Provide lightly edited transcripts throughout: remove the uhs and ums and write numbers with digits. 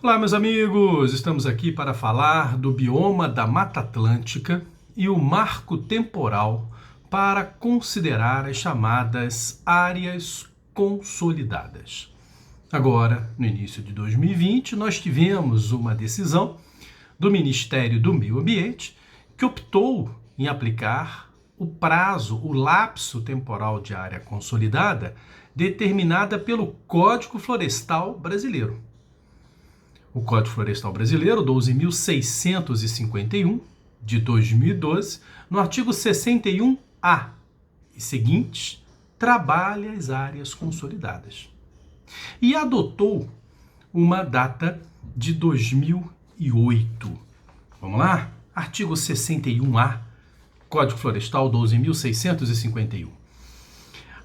Olá, meus amigos! Estamos aqui para falar do bioma da Mata Atlântica e o marco temporal para considerar as chamadas áreas consolidadas. Agora, no início de 2020, nós tivemos uma decisão do Ministério do Meio Ambiente que optou em aplicar o prazo, o lapso temporal de área consolidada determinada pelo Código Florestal Brasileiro. O Código Florestal Brasileiro, 12.651, de 2012, no artigo 61A e seguintes, trabalha as áreas consolidadas. E adotou uma data de 2008. Vamos lá? Artigo 61A, Código Florestal 12.651.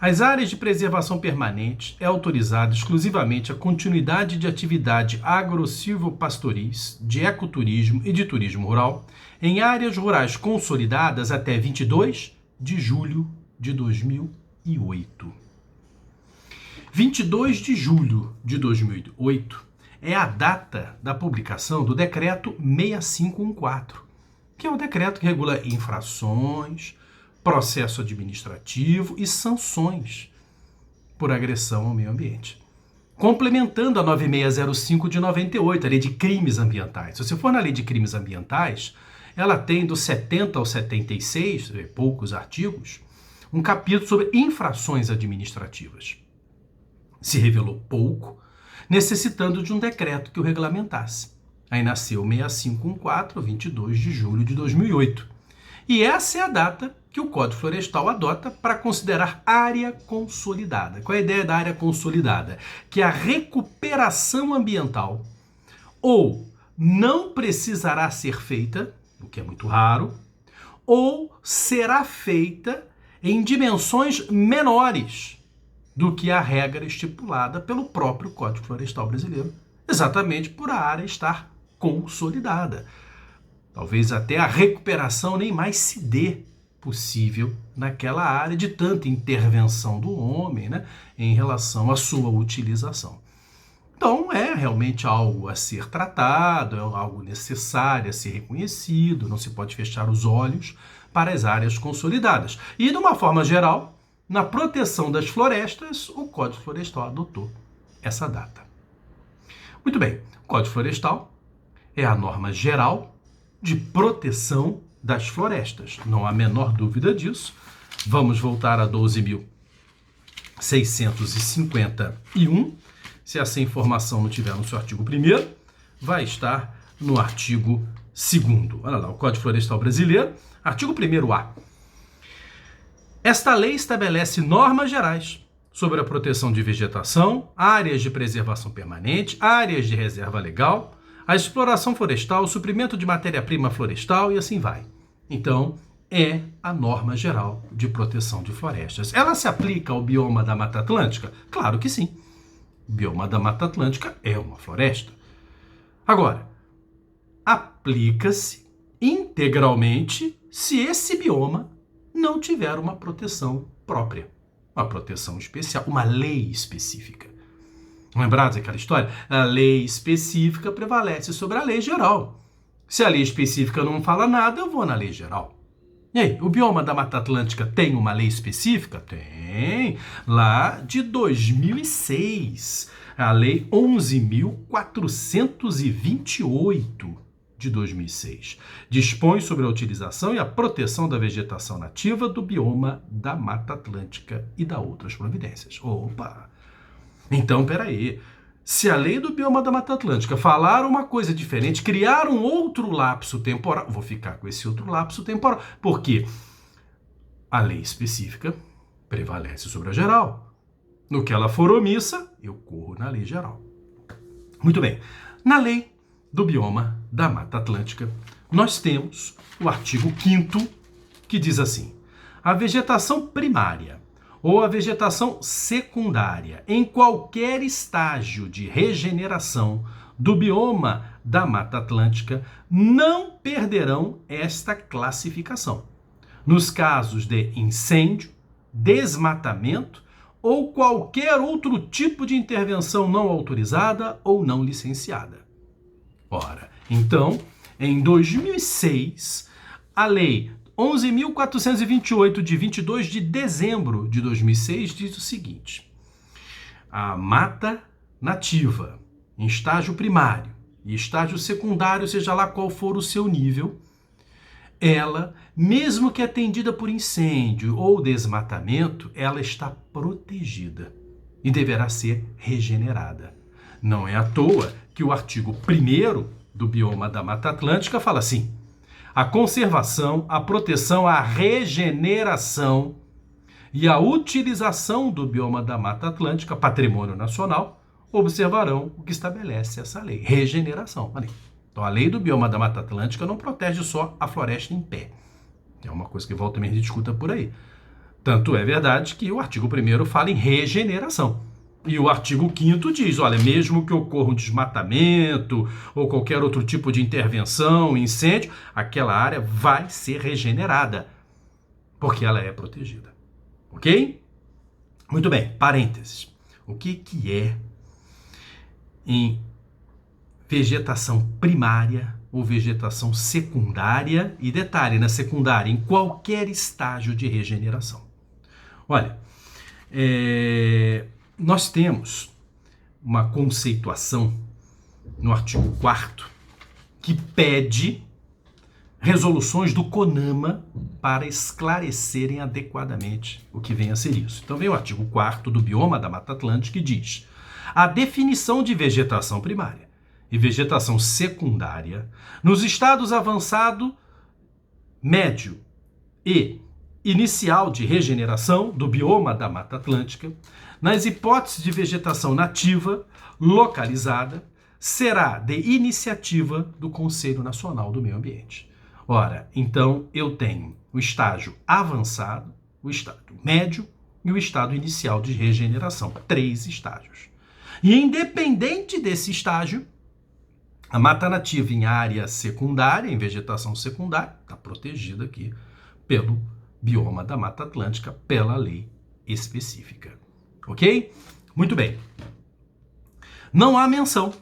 As áreas de preservação permanente é autorizada exclusivamente a continuidade de atividade agro-silvopastoris, de ecoturismo e de turismo rural em áreas rurais consolidadas até 22 de julho de 2008. 22 de julho de 2008 é a data da publicação do Decreto 6514, que é o decreto que regula infrações, processo administrativo e sanções por agressão ao meio ambiente. Complementando a 9605 de 98, a Lei de Crimes Ambientais. Se você for na Lei de Crimes Ambientais, ela tem do 70 ao 76, poucos artigos, um capítulo sobre infrações administrativas. Se revelou pouco, necessitando de um decreto que o regulamentasse. Aí nasceu 6514, 22 de julho de 2008. E essa é a data que o Código Florestal adota para considerar área consolidada. Qual é a ideia da área consolidada? Que a recuperação ambiental ou não precisará ser feita, o que é muito raro, ou será feita em dimensões menores do que a regra estipulada pelo próprio Código Florestal Brasileiro, exatamente por a área estar consolidada. Talvez até a recuperação nem mais se dê possível naquela área de tanta intervenção do homem, né, em relação à sua utilização. Então é realmente algo a ser tratado, é algo necessário a ser reconhecido, não se pode fechar os olhos para as áreas consolidadas. E de uma forma geral, na proteção das florestas, o Código Florestal adotou essa data. Muito bem, o Código Florestal é a norma geral de proteção das florestas. Não há a menor dúvida disso. Vamos voltar a 12.651. Se essa informação não estiver no seu artigo 1º, vai estar no artigo 2º. Olha lá, o Código Florestal Brasileiro, artigo 1º-A. Esta lei estabelece normas gerais sobre a proteção de vegetação, áreas de preservação permanente, áreas de reserva legal, a exploração florestal, o suprimento de matéria-prima florestal e assim vai. Então, é a norma geral de proteção de florestas. Ela se aplica ao bioma da Mata Atlântica? Claro que sim. O bioma da Mata Atlântica é uma floresta. Agora, aplica-se integralmente se esse bioma não tiver uma proteção própria, uma proteção especial, uma lei específica. Lembrados daquela história? A lei específica prevalece sobre a lei geral. Se a lei específica não fala nada, eu vou na lei geral. E aí, o bioma da Mata Atlântica tem uma lei específica? Tem. Lá de 2006. A lei 11.428 de 2006. Dispõe sobre a utilização e a proteção da vegetação nativa do bioma da Mata Atlântica e da outras providências. Opa! Então, peraí, se a lei do bioma da Mata Atlântica falar uma coisa diferente, criar um outro lapso temporal, vou ficar com esse outro lapso temporal, porque a lei específica prevalece sobre a geral. No que ela for omissa, eu corro na lei geral. Muito bem, na lei do bioma da Mata Atlântica, nós temos o artigo 5º, que diz assim: a vegetação primária ou a vegetação secundária, em qualquer estágio de regeneração do bioma da Mata Atlântica, não perderão esta classificação. Nos casos de incêndio, desmatamento ou qualquer outro tipo de intervenção não autorizada ou não licenciada. Ora, então, em 2006, a Lei 11.428, de 22 de dezembro de 2006, diz o seguinte: a mata nativa, em estágio primário e estágio secundário, seja lá qual for o seu nível, ela, mesmo que atendida por incêndio ou desmatamento, ela está protegida e deverá ser regenerada. Não é à toa que o artigo 1º do bioma da Mata Atlântica fala assim: a conservação, a proteção, a regeneração e a utilização do bioma da Mata Atlântica, patrimônio nacional, observarão o que estabelece essa lei, regeneração. Então, a lei do bioma da Mata Atlântica não protege só a floresta em pé. É uma coisa que volta e meia a gente escuta por aí. Tanto é verdade que o artigo 1º fala em regeneração. E o artigo 5º diz, olha, mesmo que ocorra um desmatamento ou qualquer outro tipo de intervenção, incêndio, aquela área vai ser regenerada, porque ela é protegida. Ok? Muito bem, parênteses. O que é em vegetação primária ou vegetação secundária? E detalhe, na secundária, em qualquer estágio de regeneração. Olha, nós temos uma conceituação no artigo 4º que pede resoluções do CONAMA para esclarecerem adequadamente o que vem a ser isso. Então vem o artigo 4º do bioma da Mata Atlântica que diz: a definição de vegetação primária e vegetação secundária nos estados avançado, médio e inicial de regeneração do bioma da Mata Atlântica, nas hipóteses de vegetação nativa localizada, será de iniciativa do Conselho Nacional do Meio Ambiente. Ora, então eu tenho o estágio avançado, o estágio médio e o estado inicial de regeneração, 3 estágios. E independente desse estágio, a mata nativa em área secundária, em vegetação secundária, está protegida aqui pelo bioma da Mata Atlântica, pela lei específica. Ok? Muito bem. Não há menção,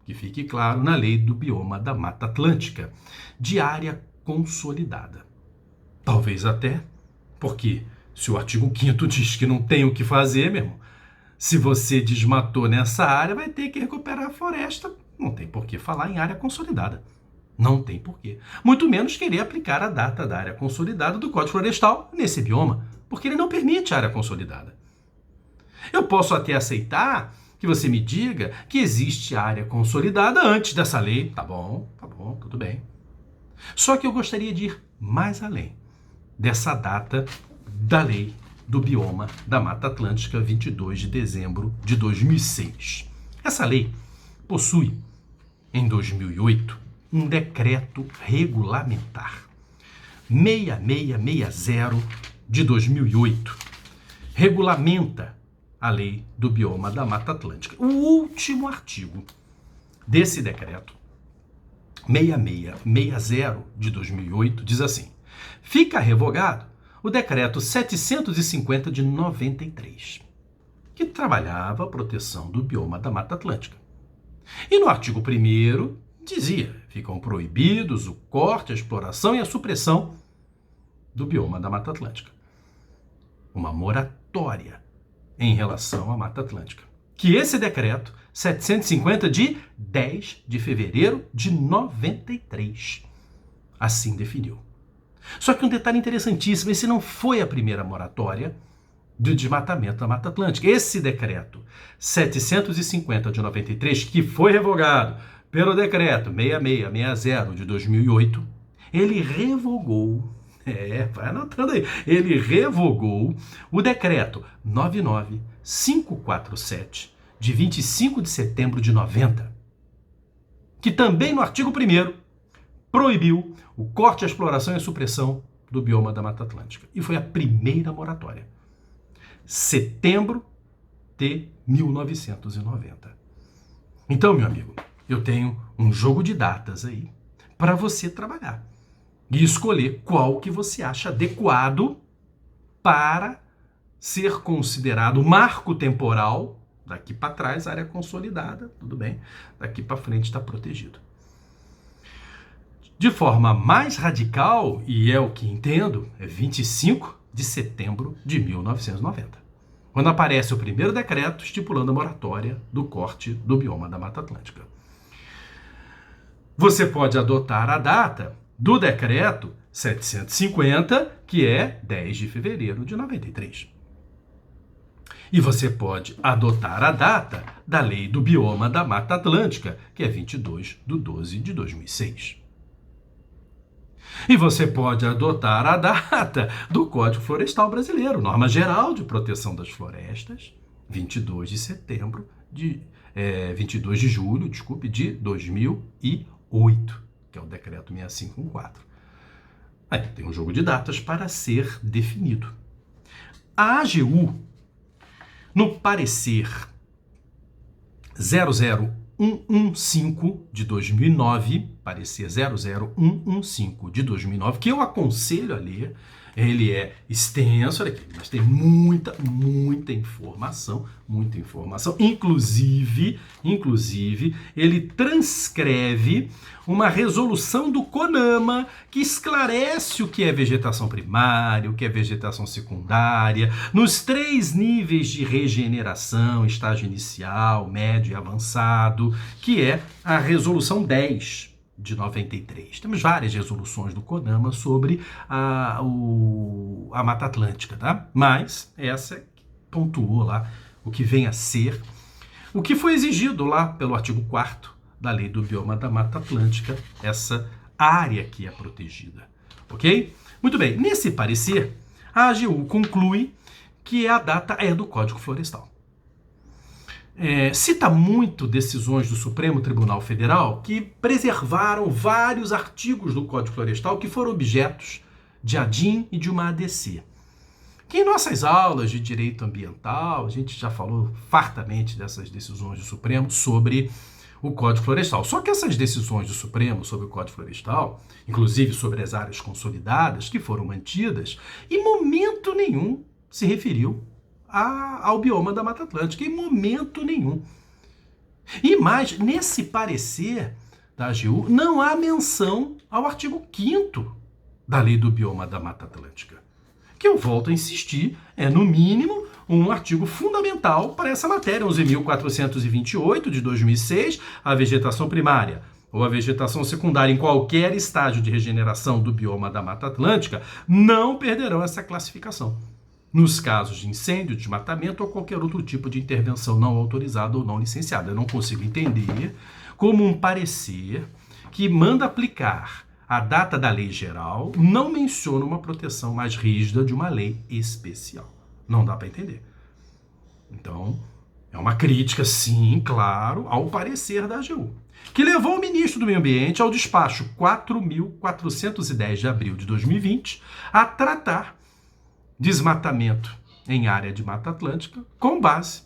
que fique claro, na lei do bioma da Mata Atlântica, de área consolidada. Talvez até porque, se o artigo 5º diz que não tem o que fazer, meu irmão, se você desmatou nessa área, vai ter que recuperar a floresta. Não tem por que falar em área consolidada. Não tem por quê. Muito menos querer aplicar a data da área consolidada do Código Florestal nesse bioma, porque ele não permite área consolidada. Eu posso até aceitar que você me diga que existe área consolidada antes dessa lei. Tá bom, tudo bem. Só que eu gostaria de ir mais além dessa data da lei do bioma da Mata Atlântica, 22 de dezembro de 2006. Essa lei possui, em 2008, um decreto regulamentar 6660 de 2008. Regulamenta a lei do bioma da Mata Atlântica. O último artigo desse decreto, 6660 de 2008, diz assim: fica revogado o decreto 750 de 93, que trabalhava a proteção do bioma da Mata Atlântica. E no artigo 1º dizia: ficam proibidos o corte, a exploração e a supressão do bioma da Mata Atlântica. Uma moratória em relação à Mata Atlântica, que esse decreto 750 de 10 de fevereiro de 93 assim definiu. Só que um detalhe interessantíssimo: esse não foi a primeira moratória do desmatamento da Mata Atlântica. Esse decreto 750 de 93, que foi revogado pelo decreto 6660 de 2008, ele revogou, vai anotando aí, ele revogou o decreto 99547 de 25 de setembro de 90, que também no artigo 1º proibiu o corte, a exploração e a supressão do bioma da Mata Atlântica. E foi a primeira moratória. Setembro de 1990. Então, meu amigo, eu tenho um jogo de datas aí para você trabalhar e escolher qual que você acha adequado para ser considerado marco temporal Daqui para trás, área consolidada, tudo bem. Daqui para frente está protegido. De forma mais radical, e é o que entendo, é 25 de setembro de 1990, quando aparece o primeiro decreto estipulando a moratória do corte do bioma da Mata Atlântica. Você pode adotar a data do decreto 750, que é 10 de fevereiro de 93. E você pode adotar a data da Lei do Bioma da Mata Atlântica, que é 22/12 de 2006. E você pode adotar a data do Código Florestal Brasileiro, Norma Geral de Proteção das Florestas, 22 de julho, de 2008, que é o decreto 6514. Aí tem um jogo de datas para ser definido. A AGU, no parecer 00115 de 2009, parecer 00115 de 2009, que eu aconselho a ler. Ele é extenso, olha aqui, mas tem muita informação, Inclusive, ele transcreve uma resolução do CONAMA que esclarece o que é vegetação primária, o que é vegetação secundária, nos 3 níveis de regeneração, estágio inicial, médio e avançado, que é a resolução 10 de 93. Temos várias resoluções do CONAMA sobre a Mata Atlântica, tá? Mas essa pontuou lá o que vem a ser, o que foi exigido lá pelo artigo 4º da Lei do Bioma da Mata Atlântica, essa área que é protegida, ok? Muito bem, nesse parecer, a AGU conclui que a data é do Código Florestal. Cita muito decisões do Supremo Tribunal Federal que preservaram vários artigos do Código Florestal que foram objetos de ADIM e de uma ADC. Que em nossas aulas de direito ambiental, a gente já falou fartamente dessas decisões do Supremo sobre o Código Florestal. Só que essas decisões do Supremo sobre o Código Florestal, inclusive sobre as áreas consolidadas que foram mantidas, em momento nenhum se referiu ao bioma da Mata Atlântica, em momento nenhum. E mais, nesse parecer da AGU, não há menção ao artigo 5º da Lei do Bioma da Mata Atlântica, que eu volto a insistir, é no mínimo um artigo fundamental para essa matéria, 11.428 de 2006, a vegetação primária ou a vegetação secundária em qualquer estágio de regeneração do bioma da Mata Atlântica não perderão essa classificação nos casos de incêndio, desmatamento ou qualquer outro tipo de intervenção não autorizada ou não licenciada. Eu não consigo entender como um parecer que manda aplicar a data da lei geral não menciona uma proteção mais rígida de uma lei especial. Não dá para entender. Então, é uma crítica, sim, claro, ao parecer da AGU, que levou o ministro do Meio Ambiente ao despacho 4.410 de abril de 2020 a tratar desmatamento em área de Mata Atlântica com base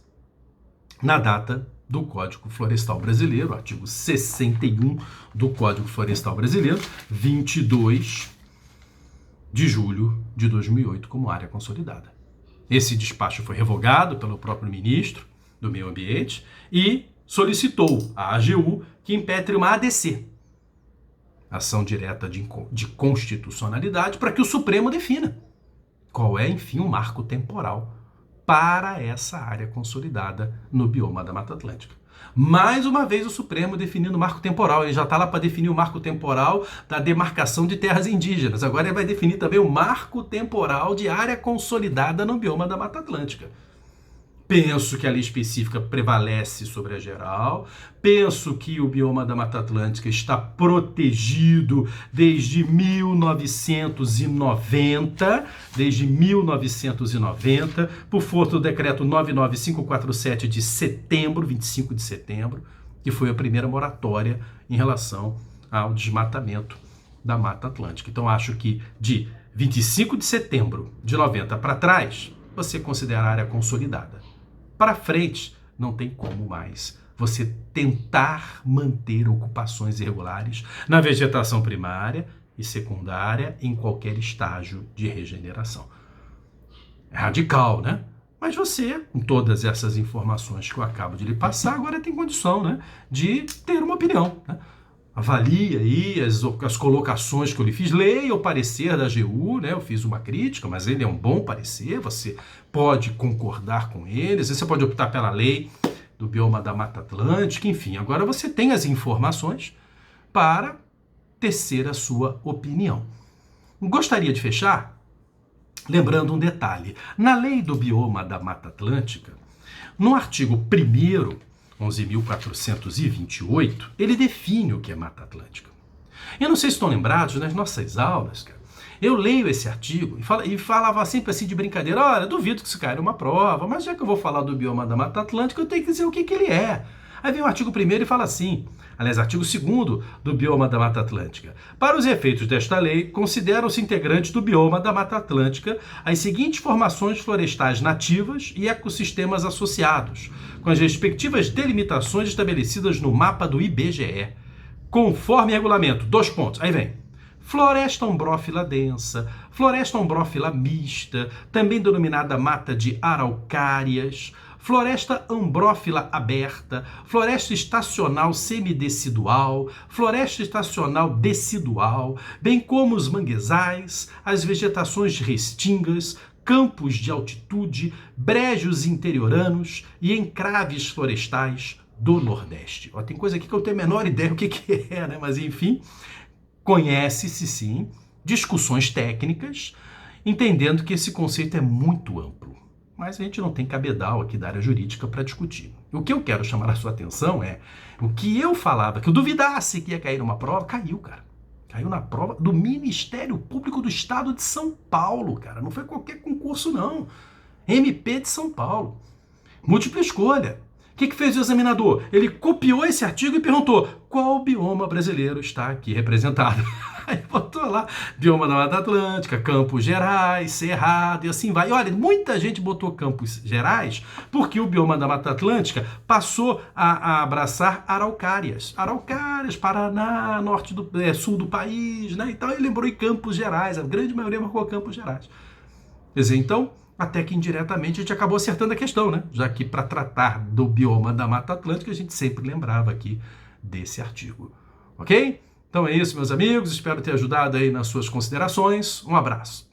na data do Código Florestal Brasileiro, artigo 61 do Código Florestal Brasileiro, 22 de julho de 2008, como área consolidada. Esse despacho foi revogado pelo próprio ministro do Meio Ambiente e solicitou à AGU que impetre uma ADC, ação direta de constitucionalidade, para que o Supremo defina qual é, enfim, o marco temporal para essa área consolidada no bioma da Mata Atlântica. Mais uma vez o Supremo definindo o marco temporal. Ele já está lá para definir o marco temporal da demarcação de terras indígenas. Agora ele vai definir também o marco temporal de área consolidada no bioma da Mata Atlântica. Penso que a lei específica prevalece sobre a geral. Penso que o bioma da Mata Atlântica está protegido desde 1990, por força do decreto 99547 de setembro, 25 de setembro, que foi a primeira moratória em relação ao desmatamento da Mata Atlântica. Então acho que de 25 de setembro de 90 para trás, você considera a área consolidada. Para frente, não tem como mais você tentar manter ocupações irregulares na vegetação primária e secundária em qualquer estágio de regeneração. É radical, né? Mas você, com todas essas informações que eu acabo de lhe passar, agora tem condição, né, de ter uma opinião, né? Avalie aí as colocações que eu lhe fiz, leia o parecer da AGU, né? Eu fiz uma crítica, mas ele é um bom parecer, você pode concordar com eles, você pode optar pela lei do bioma da Mata Atlântica, enfim. Agora você tem as informações para tecer a sua opinião. Gostaria de fechar lembrando um detalhe. Na lei do bioma da Mata Atlântica, no artigo 1º, 11.428, ele define o que é Mata Atlântica. Eu não sei se estão lembrados, nas nossas aulas, cara, eu leio esse artigo e falava sempre assim de brincadeira, olha, duvido que isso caia numa prova, mas já que eu vou falar do bioma da Mata Atlântica, eu tenho que dizer o que ele é. Aí vem o artigo 1º e fala assim, aliás, artigo 2º do bioma da Mata Atlântica. Para os efeitos desta lei, consideram-se integrantes do bioma da Mata Atlântica as seguintes formações florestais nativas e ecossistemas associados, com as respectivas delimitações estabelecidas no mapa do IBGE, conforme regulamento. 2 pontos. Aí vem. Floresta ombrófila densa, floresta ombrófila mista, também denominada mata de araucárias, floresta ombrófila aberta, floresta estacional semidecidual, floresta estacional decidual, bem como os manguezais, as vegetações restingas, campos de altitude, brejos interioranos e encraves florestais do Nordeste. Ó, tem coisa aqui que eu tenho a menor ideia do que é, né? Mas enfim, conhece-se sim discussões técnicas, entendendo que esse conceito é muito amplo. Mas a gente não tem cabedal aqui da área jurídica para discutir. O que eu quero chamar a sua atenção é o que eu falava, que eu duvidasse que ia cair numa prova, caiu, cara. Caiu na prova do Ministério Público do Estado de São Paulo, cara. Não foi qualquer concurso, não. MP de São Paulo. Múltipla escolha. O que fez o examinador? Ele copiou esse artigo e perguntou qual bioma brasileiro está aqui representado. Aí botou lá, bioma da Mata Atlântica, Campos Gerais, Cerrado e assim vai. E olha, muita gente botou Campos Gerais porque o bioma da Mata Atlântica passou a abraçar araucárias. Araucárias, Paraná, sul do país, né? Então ele lembrou em Campos Gerais, a grande maioria marcou Campos Gerais. Quer dizer, então, até que indiretamente a gente acabou acertando a questão, né? Já que para tratar do bioma da Mata Atlântica a gente sempre lembrava aqui desse artigo. Ok? Então é isso, meus amigos. Espero ter ajudado aí nas suas considerações. Um abraço.